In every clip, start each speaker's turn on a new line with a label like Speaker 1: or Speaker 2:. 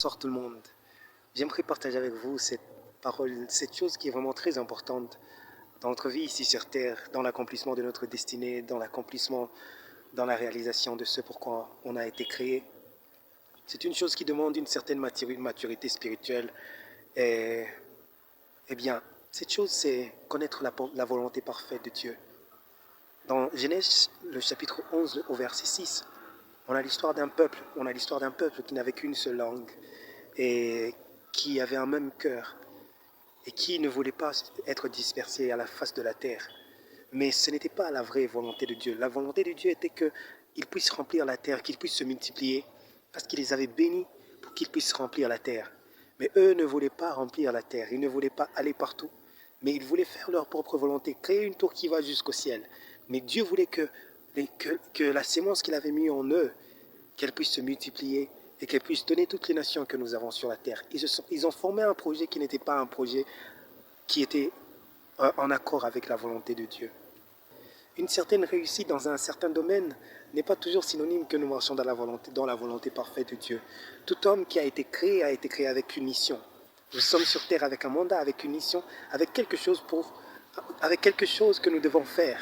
Speaker 1: Bonsoir tout le monde. J'aimerais partager avec vous cette parole, cette chose qui est vraiment très importante dans notre vie ici sur Terre, dans l'accomplissement de notre destinée, dans l'accomplissement, dans la réalisation de ce pourquoi on a été créé. C'est une chose qui demande une certaine maturité spirituelle. Et, eh bien, cette chose, c'est connaître la volonté parfaite de Dieu. Dans Genèse, le chapitre 11, au verset 6, on a l'histoire d'un peuple qui n'avait qu'une seule langue et qui avait un même cœur et qui ne voulait pas être dispersé à la face de la terre. Mais ce n'était pas la vraie volonté de Dieu. La volonté de Dieu était qu'ils puissent remplir la terre, qu'ils puissent se multiplier, parce qu'il les avait bénis pour qu'ils puissent remplir la terre. Mais eux ne voulaient pas remplir la terre, ils ne voulaient pas aller partout, mais ils voulaient faire leur propre volonté, créer une tour qui va jusqu'au ciel. Mais Dieu voulait que la sémence qu'il avait mise en eux, qu'elle puisse se multiplier et qu'elle puisse donner toutes les nations que nous avons sur la terre. Ils ont formé un projet qui n'était pas un projet qui était en accord avec la volonté de Dieu. Une certaine réussite dans un certain domaine n'est pas toujours synonyme que nous marchons dans la volonté parfaite de Dieu. Tout homme qui a été créé avec une mission. Nous sommes sur terre avec un mandat, avec une mission, avec quelque chose que nous devons faire.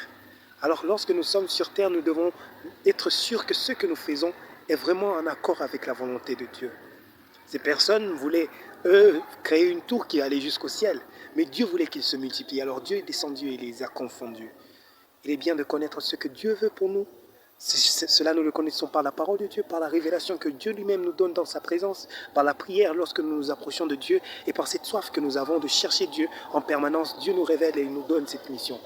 Speaker 1: Alors lorsque nous sommes sur terre, nous devons être sûrs que ce que nous faisons est vraiment en accord avec la volonté de Dieu. Ces personnes voulaient, eux, créer une tour qui allait jusqu'au ciel, mais Dieu voulait qu'ils se multiplient. Alors Dieu est descendu et les a confondus. Il est bien de connaître ce que Dieu veut pour nous. Cela nous le connaissons par la parole de Dieu, par la révélation que Dieu lui-même nous donne dans sa présence, par la prière lorsque nous nous approchons de Dieu et par cette soif que nous avons de chercher Dieu en permanence. Dieu nous révèle et il nous donne cette mission.